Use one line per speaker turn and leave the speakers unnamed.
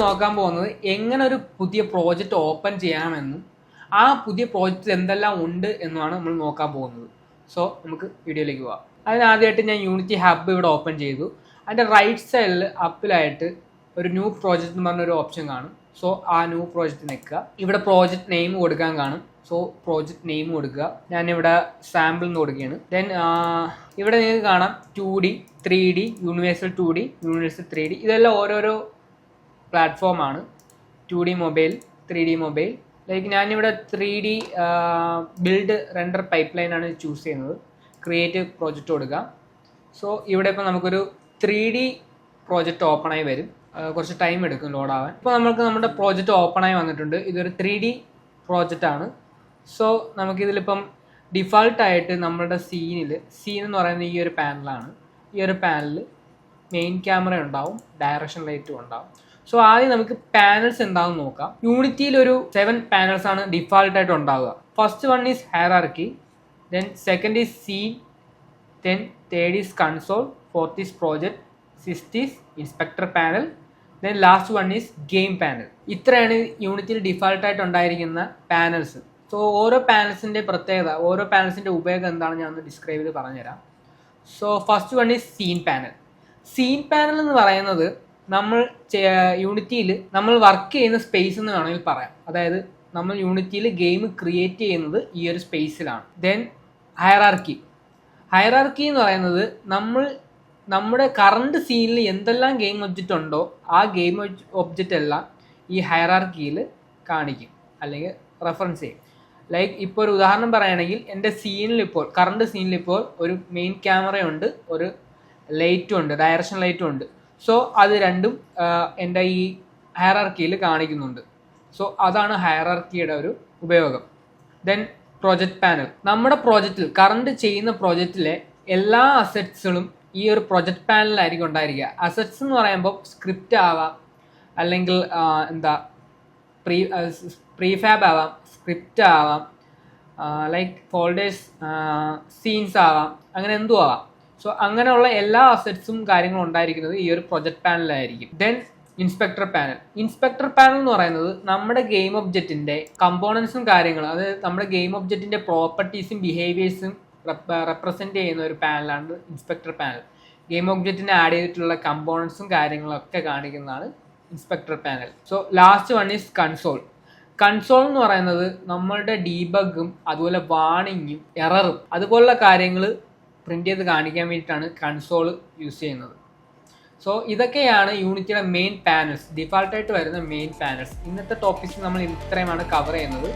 നോക്കാൻ പോകുന്നത് എങ്ങനെ ഒരു പുതിയ പ്രോജക്റ്റ് ഓപ്പൺ ചെയ്യാമെന്നും ആ പുതിയ പ്രോജക്റ്റിൽ എന്തെല്ലാം ഉണ്ട് എന്നുമാണ് നമ്മൾ നോക്കാൻ പോകുന്നത്. സോ നമുക്ക് വീഡിയോയിലേക്ക് പോകാം. അതിനാദ്യമായിട്ട് ഞാൻ യൂണിറ്റി ഹബ്ബ് ഇവിടെ ഓപ്പൺ ചെയ്തു. അതിൻ്റെ റൈറ്റ് സൈഡിൽ അപ്പിലായിട്ട് ഒരു ന്യൂ പ്രോജക്റ്റ് എന്ന് പറഞ്ഞൊരു ഓപ്ഷൻ കാണും. സോ ആ ന്യൂ പ്രോജക്റ്റ് നിൽക്കുക. ഇവിടെ പ്രോജക്റ്റ് നെയിം കൊടുക്കാൻ കാണും. സോ പ്രോജക്റ്റ് നെയിം കൊടുക്കുക. ഞാനിവിടെ സാമ്പിൾ എന്ന് കൊടുക്കുകയാണ്. ദെൻ ഇവിടെ നിങ്ങൾക്ക് കാണാം 2D, 3D, universal 2D, universal 3D. ഇതെല്ലാം ഓരോരോ പ്ലാറ്റ്ഫോമാണ്. 2D mobile, 3D mobile. Like ഞാനിവിടെ 3D ബിൽഡ് റെൻഡർ പൈപ്പ് ലൈനാണ് ചൂസ് ചെയ്യുന്നത്. ക്രിയേറ്റ് പ്രോജക്റ്റ് കൊടുക്കുക. സോ ഇവിടെ ഇപ്പോൾ നമുക്കൊരു 3D പ്രോജക്റ്റ് ഓപ്പണായി വരും. കുറച്ച് ടൈം എടുക്കും ലോഡ് ആവാൻ. ഇപ്പോൾ നമുക്ക് നമ്മുടെ പ്രോജക്റ്റ് ഓപ്പണായി വന്നിട്ടുണ്ട്. ഇതൊരു 3D പ്രോജക്റ്റാണ്. സോ നമുക്കിതിലിപ്പം ഡിഫാൾട്ടായിട്ട് നമ്മുടെ സീൻ എന്ന് പറയുന്നത് ഈ ഒരു പാനലാണ്. ഈ ഒരു പാനലിൽ മെയിൻ ക്യാമറ ഉണ്ടാവും, ഡയറക്ഷൻ ലൈറ്റും ഉണ്ടാവും. സോ ആദ്യം നമുക്ക് പാനൽസ് എന്താണെന്ന് നോക്കാം. യൂണിറ്റിയിൽ ഒരു 7 പാനൽസ് ആണ് ഡിഫാൾട്ടായിട്ട് ഉണ്ടാവുക. First one is hierarchy, then second is seen, then third is console, fourth is project, sixth is inspector panel, then last one is game panel. ഇത്രയാണ് യൂണിറ്റിയിൽ ഡിഫാൾട്ടായിട്ട് ഉണ്ടായിരിക്കുന്ന പാനൽസ്. സോ ഓരോ പാനൽസിൻ്റെ പ്രത്യേകത, ഓരോ പാനൽസിൻ്റെ ഉപയോഗം എന്താണെന്ന് ഞാൻ ഒന്ന് ഡിസ്ക്രൈബ് ചെയ്ത് പറഞ്ഞുതരാം. So first one is scene panel. Scene panel എന്ന് പറയുന്നത് നമ്മൾ യൂണിറ്റിയിൽ നമ്മൾ വർക്ക് ചെയ്യുന്ന സ്പേസ് എന്ന് വേണമെങ്കിൽ പറയാം. അതായത് നമ്മൾ യൂണിറ്റിയിൽ ഗെയിം ക്രിയേറ്റ് ചെയ്യുന്നത് ഈ ഒരു സ്പേസിലാണ്. ദെൻ ഹയറാർക്കി എന്ന് പറയുന്നത് നമ്മുടെ കറണ്ട് സീനിൽ എന്തെല്ലാം ഗെയിം ഒബ്ജക്റ്റ് ഉണ്ടോ ആ ഗെയിം ഒബ്ജക്റ്റ് എല്ലാം ഈ ഹയറാർക്കിയിൽ കാണിക്കും അല്ലെങ്കിൽ റെഫറൻസ് ചെയ്യും. ലൈക്ക് ഇപ്പോൾ ഒരു ഉദാഹരണം പറയുകയാണെങ്കിൽ എൻ്റെ കറണ്ട് സീനിലിപ്പോൾ ഒരു മെയിൻ ക്യാമറയുണ്ട്, ഒരു ലൈറ്റും ഉണ്ട്, ഡയറക്ഷൻ ലൈറ്റും ഉണ്ട്. സോ അത് രണ്ടും എൻ്റെ ഈ ഹയറാർക്കിയിൽ കാണിക്കുന്നുണ്ട്. സോ അതാണ് ഹയറാർക്കിയുടെ ഒരു ഉപയോഗം. Then project panel. നമ്മുടെ പ്രോജക്റ്റിൽ കറണ്ട് ചെയ്യുന്ന പ്രോജക്റ്റിലെ എല്ലാ അസറ്റ്സുകളും ഈ ഒരു പ്രൊജക്റ്റ് പാനലിലായിരിക്കും ഉണ്ടായിരിക്കുക. അസറ്റ്സ് എന്ന് പറയുമ്പോൾ സ്ക്രിപ്റ്റ് ആവാം, അല്ലെങ്കിൽ പ്രീഫാബ് ആവാം, സ്ക്രിപ്റ്റ് ആവാം, ലൈക്ക് ഫോൾഡേഴ്സ്, സീൻസ് ആവാം, അങ്ങനെ എന്തും ആവാം. സോ അങ്ങനെയുള്ള എല്ലാ അസറ്റ്സും കാര്യങ്ങളും ഉണ്ടായിരിക്കുന്നത് ഈ ഒരു പ്രൊജക്റ്റ് പാനലിലായിരിക്കും. ദെൻ ഇൻസ്പെക്ടർ പാനൽ എന്ന് പറയുന്നത് നമ്മുടെ ഗെയിം ഒബ്ജക്റ്റിൻ്റെ കമ്പോണൻസും കാര്യങ്ങളും, അതായത് നമ്മുടെ ഗെയിം ഒബ്ജക്റ്റിൻ്റെ പ്രോപ്പർട്ടീസും ബിഹേവിയേഴ്സും റെപ്രസെൻ്റ് ചെയ്യുന്ന ഒരു പാനലാണ് ഇൻസ്പെക്ടർ പാനൽ. ഗെയിം ഒബ്ജക്റ്റിന് ആഡ് ചെയ്തിട്ടുള്ള കമ്പോണൻസും കാര്യങ്ങളൊക്കെ കാണിക്കുന്നതാണ് inspector panel. So last one is console എന്ന് പറയുന്നത് നമ്മളുടെ ഡീബഗും അതുപോലെ വാണിങ്ങും എററും അതുപോലുള്ള കാര്യങ്ങൾ പ്രിന്റ് ചെയ്ത് കാണിക്കാൻ വേണ്ടിയിട്ടാണ് കൺസോൾ യൂസ് ചെയ്യുന്നത്. സോ ഇതൊക്കെയാണ് യൂണിറ്റിയുടെ മെയിൻ പാനൽസ്, ഡിഫാൾട്ടായിട്ട് വരുന്ന മെയിൻ പാനൽസ്. ഇന്നത്തെ ടോപ്പിക്സ് നമ്മൾ ഇത്രയുമാണ് കവർ ചെയ്യുന്നത്.